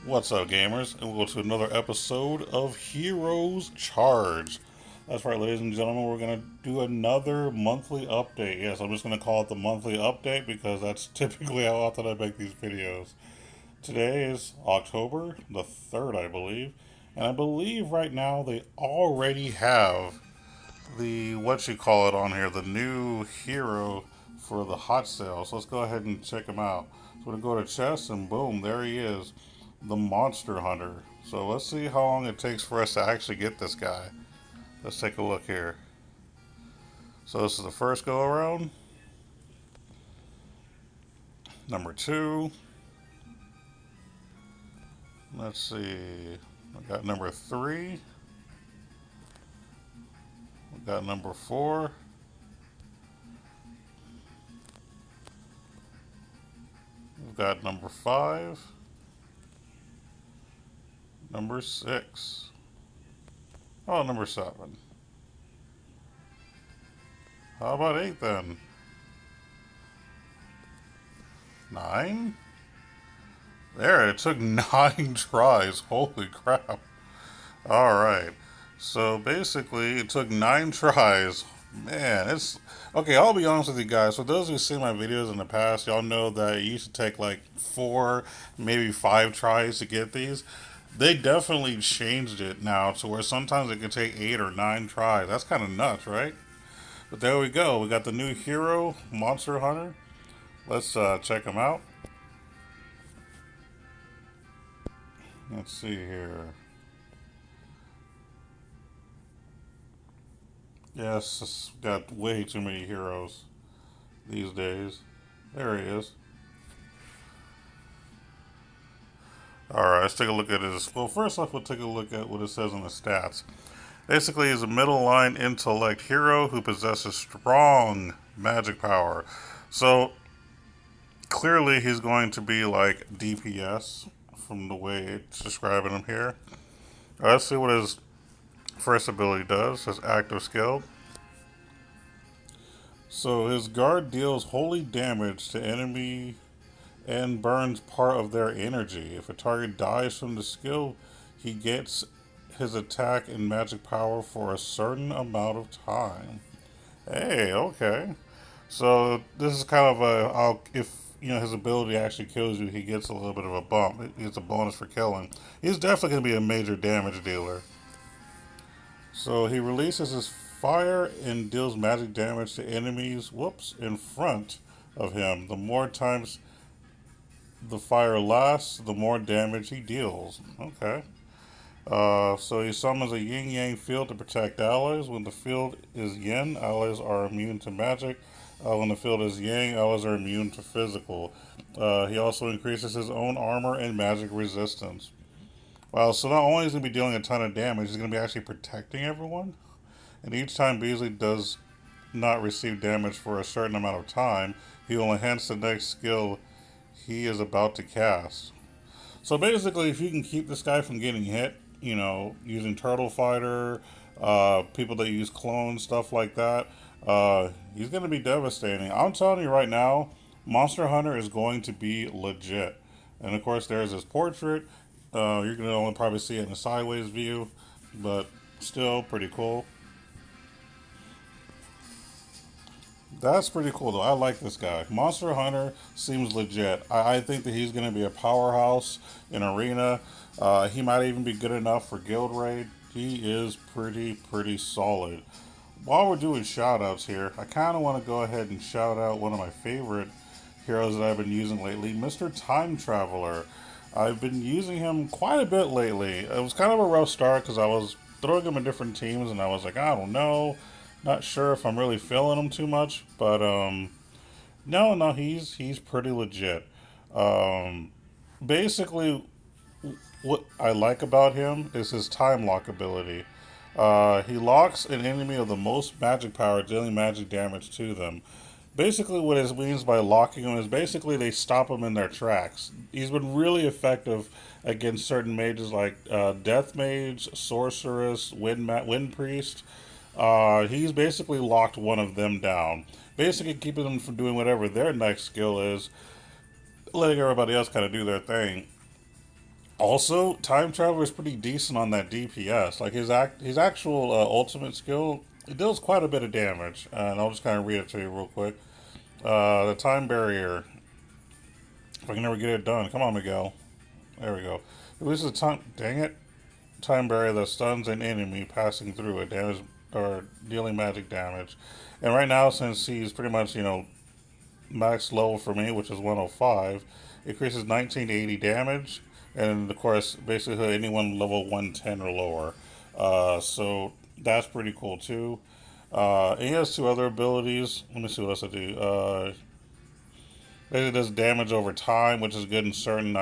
What's up, gamers? And we'll go to another episode of Heroes Charge. That's right, ladies and gentlemen, we're going to do another monthly update. Yes, I'm just going to call it the monthly update because that's typically how often I make these videos. Today is October the 3rd, I believe. And I believe right now they already have the, what you call it on here, the new hero for the hot sale. So let's go ahead and check him out. So we're going to go to chess and boom, there he is, the Monster Hunter. So let's see how long it takes for us to actually get this guy. Let's take a look here. So this is the first go around. Number two. Let's see. We got number three. We got number four. We've got number five. Number six. Oh, number seven. How about eight then? Nine? There, it took 9 tries. Holy crap. Alright. So basically, it took 9 tries. Man, it's. Okay, I'll be honest with you guys. For those who've seen my videos in the past, y'all know that it used to take like 4, maybe 5 tries to get these. They definitely changed it now to where sometimes it can take 8 or 9 tries. That's kind of nuts, right? But there we go. We got the new hero, Monster Hunter. Let's check him out. Let's see here. Yes, it's got way too many heroes these days. There he is. Alright, let's take a look at his. Well, first off, we'll take a look at what it says in the stats. Basically, he's a middle line intellect hero who possesses strong magic power. So, clearly, he's going to be like DPS from the way it's describing him here. Let's see what his first ability does. His active skill. So his guard deals holy damage to enemy and burns part of their energy. If a target dies from the skill, he gets his attack and magic power for a certain amount of time. Hey, okay. So this is kind of if his ability actually kills you, he gets a little bit of a bump. He gets a bonus for killing. He's definitely going to be a major damage dealer. So he releases his fire and deals magic damage to enemies, in front of him. The more times the fire lasts, the more damage he deals. Okay. So he summons a yin yang field to protect allies. When the field is yin, allies are immune to magic. When the field is yang, allies are immune to physical. He also increases his own armor and magic resistance. Wow, so not only is he going to be dealing a ton of damage, he's going to be actually protecting everyone. And each time Beasley does not receive damage for a certain amount of time, he will enhance the next skill he is about to cast. So basically, if you can keep this guy from getting hit, using Turtle Fighter, people that use clones, stuff like that, he's going to be devastating. I'm telling you right now, Monster Hunter is going to be legit. And of course, there's his portrait. You're going to only probably see it in a sideways view, but still pretty cool. That's pretty cool, though. I like this guy. Monster Hunter seems legit. I think that he's going to be a powerhouse in Arena. He might even be good enough for Guild Raid. He is pretty solid. While we're doing shout outs here, I kind of want to go ahead and shout out one of my favorite heroes that I've been using lately, Mr. Time Traveler. I've been using him quite a bit lately. It was kind of a rough start because I was throwing him in different teams and I was like, I don't know. Not sure if I'm really feeling him too much, but no, he's pretty legit. Um, Basically, what I like about him is his time lock ability. He locks an enemy of the most magic power, dealing magic damage to them. Basically, what it means by locking them is basically they stop them in their tracks. He's been really effective against certain mages like Death Mage, Sorceress, Wind Priest. He's basically locked one of them down, basically keeping them from doing whatever their next skill is, letting everybody else kind of do their thing. Also, Time Traveler is pretty decent on that DPS. Like his actual ultimate skill, it deals quite a bit of damage. And I'll just kind of read it to you real quick. The Time Barrier. If I can never get it done, come on, Miguel. There we go. This is a time. Dang it! Time barrier that stuns an enemy passing through it, damage or dealing magic damage. And right now, since he's pretty much max level for me, which is 105, it increases 19 to 80 damage, and of course, basically anyone level 110 or lower. So that's pretty cool too. And he has two other abilities. Let me see what else I do. It does damage over time, which is good in certain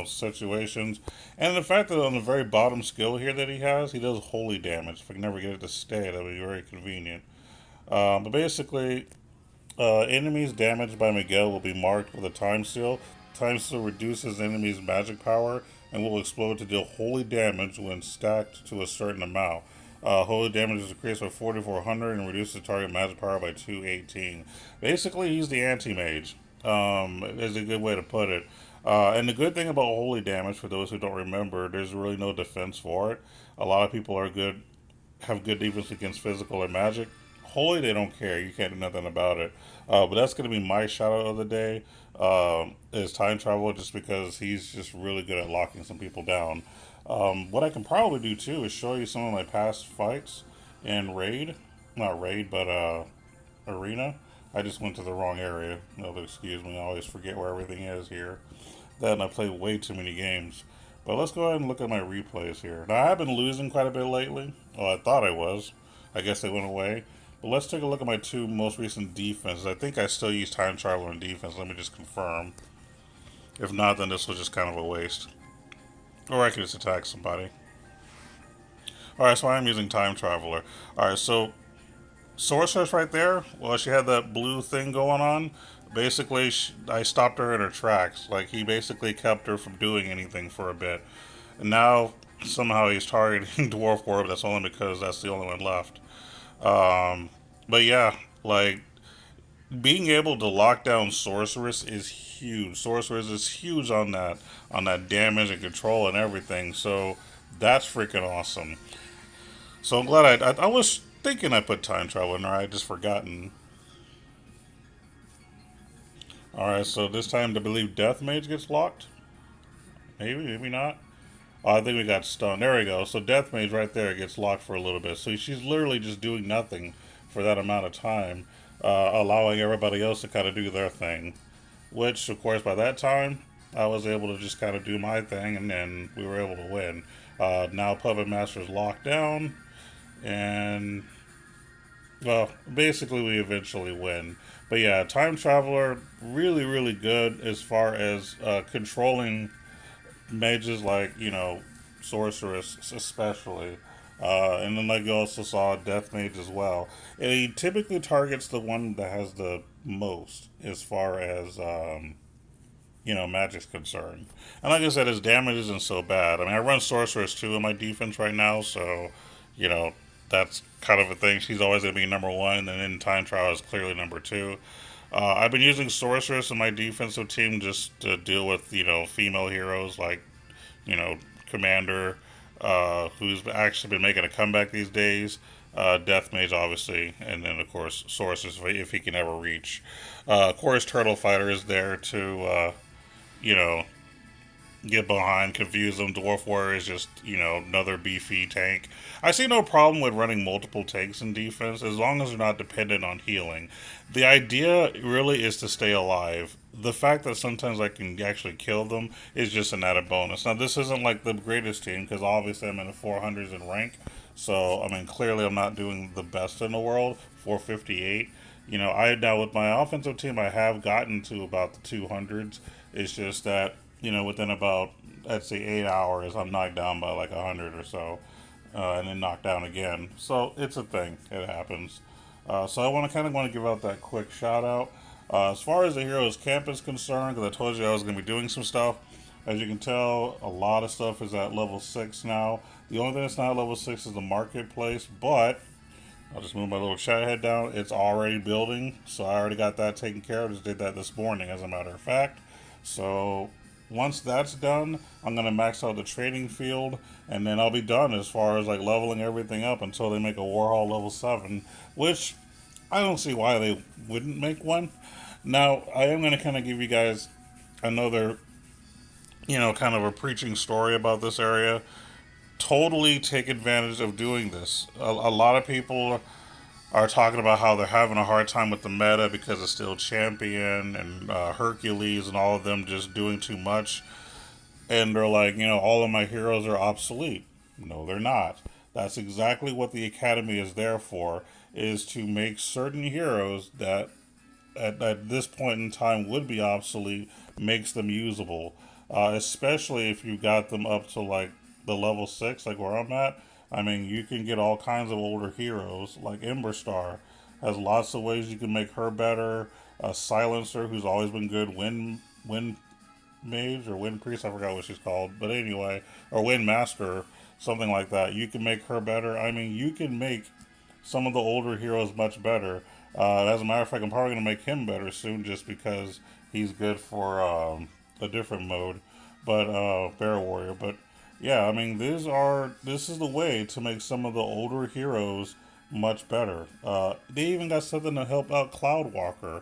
situations. And the fact that on the very bottom skill here that he has, he does holy damage. If I can never get it to stay, that would be very convenient. But basically, enemies damaged by Miguel will be marked with a time seal. Time seal reduces enemies' magic power and will explode to deal holy damage when stacked to a certain amount. Holy damage is increased by 4,400 and reduces target magic power by 218. Basically, he's the anti-mage. Is a good way to put it. And the good thing about holy damage, for those who don't remember, there's really no defense for it. A lot of people have good defense against physical or magic. Holy, they don't care. You can't do nothing about it. But that's going to be my shout out of the day. Is Time Travel, just because he's just really good at locking some people down. What I can probably do too is show you some of my past fights in Raid. Not Raid, but Arena. I just went to the wrong area. No, excuse me. I always forget where everything is here. Then I play way too many games. But let's go ahead and look at my replays here. Now, I have been losing quite a bit lately. Well, I thought I was. I guess they went away. But let's take a look at my two most recent defenses. I think I still use Time Traveler in defense. Let me just confirm. If not, then this was just kind of a waste. Or I could just attack somebody. Alright, so I am using Time Traveler. Alright, so Sorceress right there, well, she had that blue thing going on. Basically, I stopped her in her tracks. Like, he basically kept her from doing anything for a bit. And now, somehow, he's targeting Dwarf Orb. That's only because that's the only one left. Um, but yeah, like, being able to lock down Sorceress is huge. Sorceress is huge on that damage and control and everything. So, that's freaking awesome. So I'm glad I was thinking I put time travel in there. I had just forgotten. All right, so this time to believe Death Mage gets locked. Maybe, maybe not. Oh, I think we got stunned. There we go. So Death Mage right there gets locked for a little bit. So she's literally just doing nothing for that amount of time, allowing everybody else to kind of do their thing. Which, of course, by that time, I was able to just kind of do my thing, and then we were able to win. Now Puppet Master's locked down, and well, basically, we eventually win. But yeah, Time Traveler, really, really good as far as controlling mages like, Sorceress, especially. And then, like, you also saw Death Mage as well. And he typically targets the one that has the most as far as, magic's concerned. And like I said, his damage isn't so bad. I mean, I run Sorceress too in my defense right now, so, you know, that's kind of a thing. She's always going to be number one, and then Time Trial is clearly number two. I've been using Sorceress in my defensive team just to deal with, female heroes like, Commander, who's actually been making a comeback these days. Death Mage, obviously, and then, of course, Sorceress if he can ever reach. Of course, Turtle Fighter is there to, you know, get behind, confuse them. Dwarf Warrior is just, another beefy tank. I see no problem with running multiple tanks in defense as long as they're not dependent on healing. The idea really is to stay alive. The fact that sometimes I can actually kill them is just an added bonus. Now, this isn't like the greatest team because obviously I'm in the 400s in rank. So, I mean, clearly I'm not doing the best in the world. 458. I now with my offensive team, I have gotten to about the 200s. It's just that within about, I'd say 8 hours, I'm knocked down by like 100 or so, and then knocked down again. So it's a thing. It happens. So I want to give out that quick shout out. As far as the Heroes Camp is concerned, because I told you I was going to be doing some stuff. As you can tell, a lot of stuff is at level 6 now. The only thing that's not at level 6 is the marketplace, but I'll just move my little chat head down. It's already building, so I already got that taken care of. Just did that this morning, as a matter of fact. So once that's done, I'm gonna max out the trading field, and then I'll be done as far as like leveling everything up until they make a Warhol level 7, which I don't see why they wouldn't make one. Now, I am gonna kind of give you guys another, kind of a preaching story about this area. Totally take advantage of doing this. A lot of people are talking about how they're having a hard time with the meta because of Steel Champion and Hercules and all of them just doing too much. And they're like, all of my heroes are obsolete. No, they're not. That's exactly what the Academy is there for, is to make certain heroes that at this point in time would be obsolete, makes them usable. Especially if you got them up to like the level 6, like where I'm at. I mean, you can get all kinds of older heroes, like Ember Star has lots of ways you can make her better. Silencer, who's always been good. Wind Mage or Wind Priest, I forgot what she's called, but anyway, or Wind Master, something like that. You can make her better. I mean, you can make some of the older heroes much better. As a matter of fact, I'm probably going to make him better soon just because he's good for a different mode, but Bear Warrior. But yeah, I mean, this is the way to make some of the older heroes much better. They even got something to help out Cloudwalker,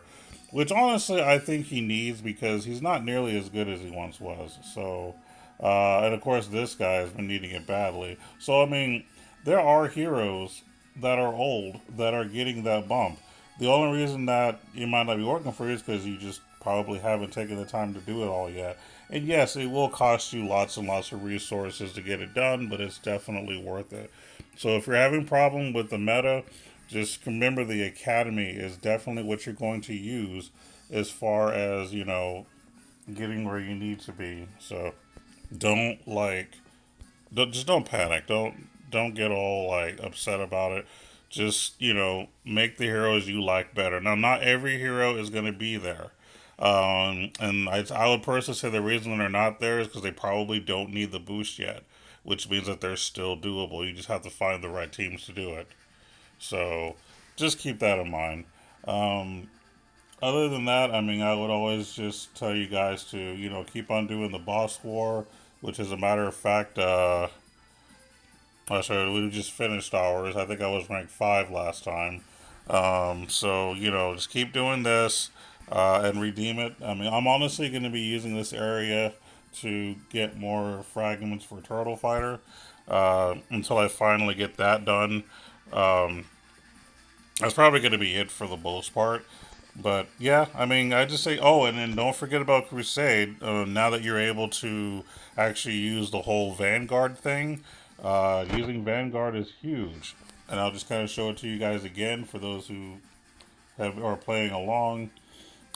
which honestly I think he needs because he's not nearly as good as he once was. So, and of course, this guy has been needing it badly. So, I mean, there are heroes that are old that are getting that bump. The only reason that it might not be working for you is because you just probably haven't taken the time to do it all yet. And yes, it will cost you lots and lots of resources to get it done, but it's definitely worth it. So if you're having problem with the meta, just remember the academy is definitely what you're going to use as far as, getting where you need to be. So don't like just don't panic. Don't get all like upset about it. Just make the heroes you like better. Now, not every hero is going to be there, and I would personally say the reason they're not there is because they probably don't need the boost yet, which means that they're still doable. You just have to find the right teams to do it. So just keep that in mind. Um, Other than that, I mean, I would always just tell you guys to keep on doing the boss war, which is a matter of fact. Sorry, we just finished ours. I think I was ranked 5 last time. So, just keep doing this and redeem it. I mean, I'm honestly going to be using this area to get more fragments for Turtle Fighter until I finally get that done. Um, that's probably going to be it for the most part. But yeah, I mean, I just say, oh, and then don't forget about Crusade. Now that you're able to actually use the whole Vanguard thing, using Vanguard is huge. And I'll just kind of show it to you guys again for those who are playing along.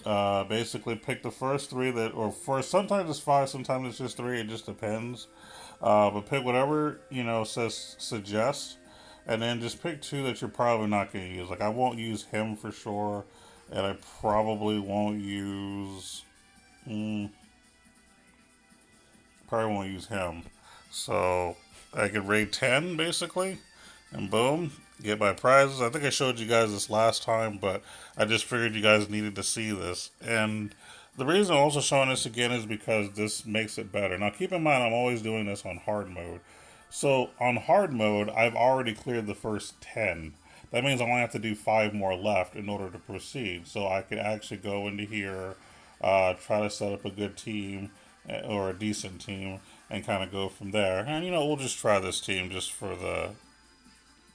Basically, pick the first three that, or first. Sometimes it's five, sometimes it's just three. It just depends. But pick whatever says suggest, and then just pick two that you're probably not going to use. Like I won't use him for sure, and I probably won't use. Mm, Probably won't use him. So I could raid 10 basically, and boom, get my prizes. I think I showed you guys this last time, but I just figured you guys needed to see this. And the reason I'm also showing this again is because this makes it better. Now keep in mind, I'm always doing this on hard mode. So on hard mode, I've already cleared the first 10. That means I only have to do 5 more left in order to proceed. So I could actually go into here, try to set up a good team or a decent team, and kind of go from there. And we'll just try this team just for the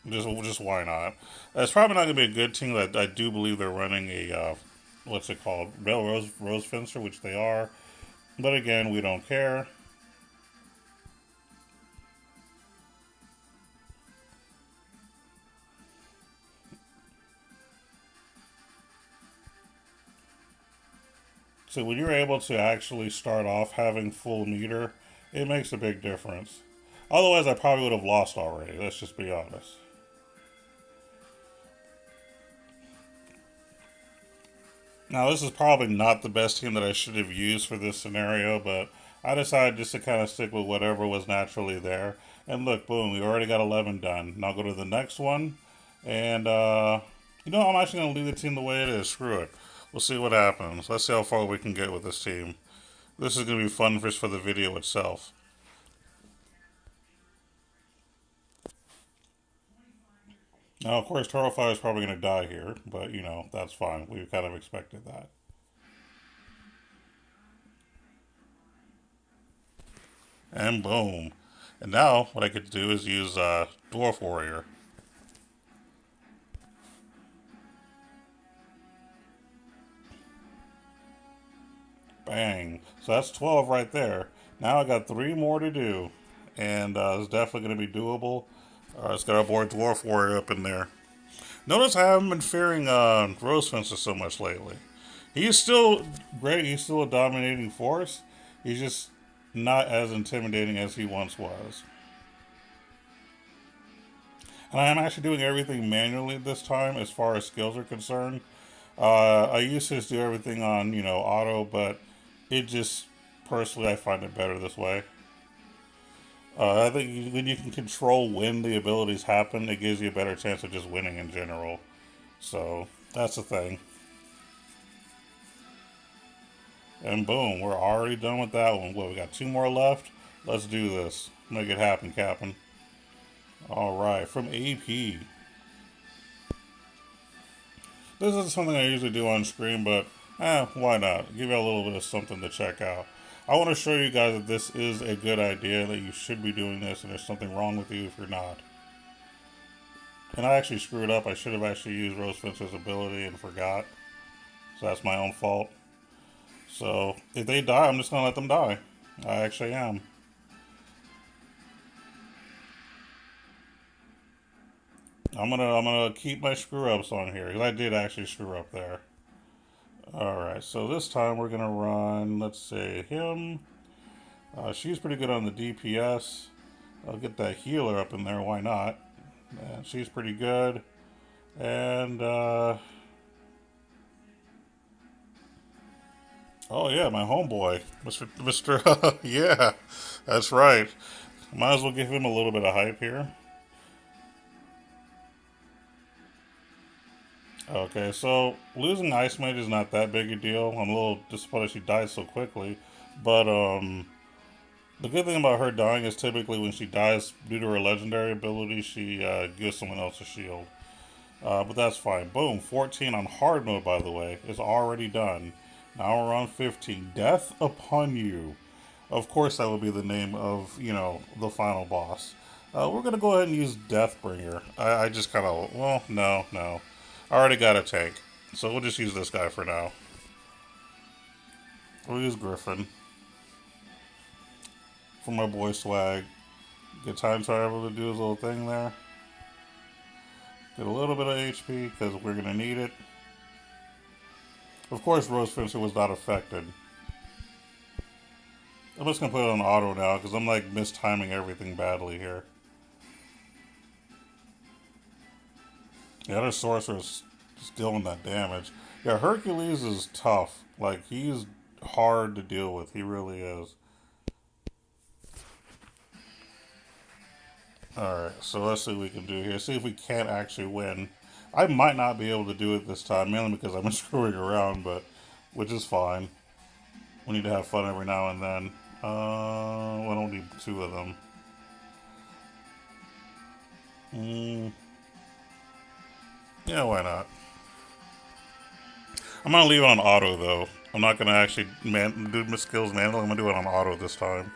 just why not? It's probably not gonna be a good team. I do believe they're running a what's it called, Bell Rose Fencer, which they are. But again, we don't care. So when you're able to actually start off having full meter, it makes a big difference. Otherwise, I probably would have lost already. Let's just be honest. Now, this is probably not the best team that I should have used for this scenario, but I decided just to kind of stick with whatever was naturally there. And look, boom, we already got 11 done. Now go to the next one, and I'm actually going to leave the team the way it is. Screw it. We'll see what happens. Let's see how far we can get with this team. This is going to be fun just for the video itself. Now, of course, Turtle Fire is probably going to die here, but, you know, that's fine. We kind of expected that. And boom. And now, what I could do is use Dwarf Warrior. Bang. So that's 12 right there. Now I got 3 more to do. And it's definitely going to be doable. Let's get our boy Dwarf Warrior up in there. Notice I haven't been fearing Rose Fencer so much lately. He's still great. He's still a dominating force. He's just not as intimidating as he once was. And I am actually doing everything manually this time as far as skills are concerned. I used to just do everything on, you know, auto, but it just, personally, I find it better this way. I think when you can control when the abilities happen, it gives you a better chance of just winning in general. So, that's the thing. And boom, we're already done with that one. What, we got 2 more left? Let's do this. Make it happen, Captain. Alright, from AP. This is something I usually do on screen, but why not? Give you a little bit of something to check out. I want to show you guys that this is a good idea, that you should be doing this, and there's something wrong with you if you're not. And I actually screwed up. I should have actually used Rose Fencer's ability and forgot. So that's my own fault. So if they die, I'm just going to let them die. I actually am. I'm gonna keep my screw ups on here because I did actually screw up there. All right, so this time we're gonna run. Let's say him. She's pretty good on the DPS. I'll get that healer up in there. Why not? And she's pretty good. And oh yeah, my homeboy, Mister. Yeah, that's right. Might as well give him a little bit of hype here. Okay, so losing Ice Mage is not that big a deal. I'm a little disappointed she died so quickly, but the good thing about her dying is typically when she dies due to her legendary ability, she gives someone else a shield. But that's fine. Boom, 14 on hard mode, by the way, is already done. Now we're on 15. Death upon you. Of course, that would be the name of, you know, the final boss. We're going to go ahead and use Deathbringer. I just kind of, well, no. I already got a tank. So we'll just use this guy for now. We'll use Griffin. For my boy Swag. Get time travel to do his little thing there. Get a little bit of HP because we're going to need it. Of course, Rose Fencer was not affected. I'm just going to put it on auto now because I'm like mistiming everything badly here. Yeah, their sorcerer's just dealing that damage. Yeah, Hercules is tough. Like, he's hard to deal with. He really is. Alright, so let's see what we can do here. See if we can't actually win. I might not be able to do it this time, mainly because I'm screwing around, but which is fine. We need to have fun every now and then. I don't need 2 of them. Yeah, why not? I'm gonna leave it on auto though. I'm not gonna actually do my skills manually. I'm gonna do it on auto this time.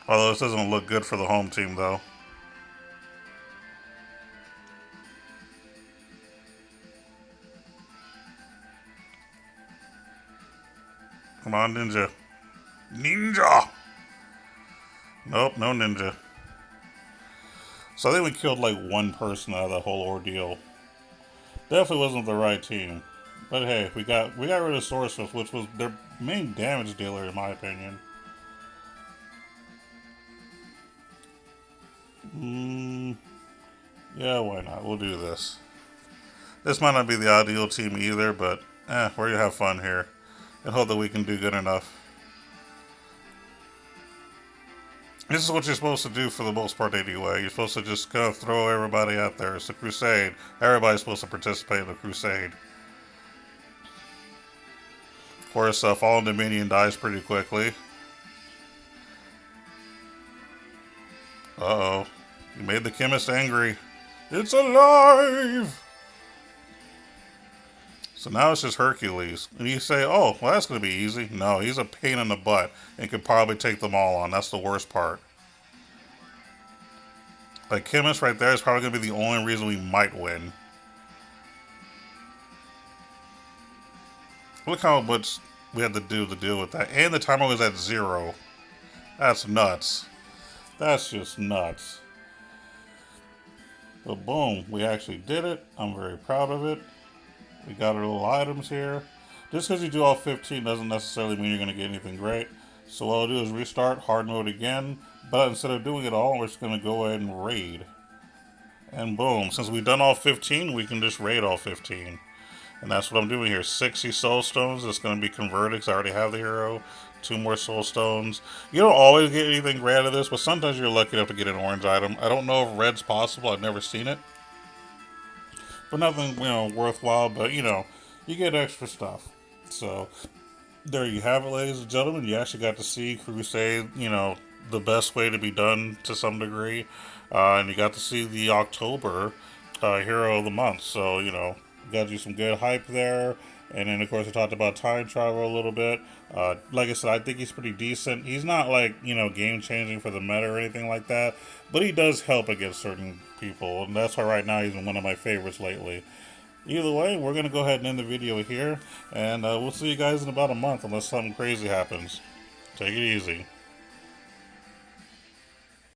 Although this doesn't look good for the home team though. Come on, ninja. Ninja! Nope, no ninja. So I think we killed like 1 person out of the whole ordeal. Definitely wasn't the right team. But hey, we got rid of Sorceress, which was their main damage dealer in my opinion. Yeah, why not? We'll do this. This might not be the ideal team either, but we're gonna have fun here. And hope that we can do good enough. This is what you're supposed to do for the most part anyway. You're supposed to just kind of throw everybody out there. It's a crusade. Everybody's supposed to participate in the crusade. Of course, Fallen Dominion dies pretty quickly. Uh-oh. You made the chemist angry. It's alive! So now it's just Hercules. And you say, oh, well, that's going to be easy. No, he's a pain in the butt and could probably take them all on. That's the worst part. Like, chemist right there is probably going to be the only reason we might win. Look how much we had to do to deal with that. And the timer was at 0. That's nuts. That's just nuts. But boom, we actually did it. I'm very proud of it. We got our little items here. Just because you do all 15 doesn't necessarily mean you're going to get anything great. So what I'll do is restart hard mode again. But instead of doing it all, we're just going to go ahead and raid. And boom, since we've done all 15, we can just raid all 15. And that's what I'm doing here. 60 soul stones. It's going to be converted because I already have the hero. 2 more soul stones. You don't always get anything great out of this, but sometimes you're lucky enough to get an orange item. I don't know if red's possible. I've never seen it. But nothing, worthwhile. But, you get extra stuff. So, there you have it, ladies and gentlemen. You actually got to see Crusade, the best way to be done to some degree. And you got to see the October Hero of the Month. So, got you some good hype there. And then, of course, we talked about time travel a little bit. Like I said, I think he's pretty decent. He's not like, game-changing for the meta or anything like that. But he does help against certain people. And that's why right now he's been one of my favorites lately. Either way, we're going to go ahead and end the video here. And we'll see you guys in about a month unless something crazy happens. Take it easy.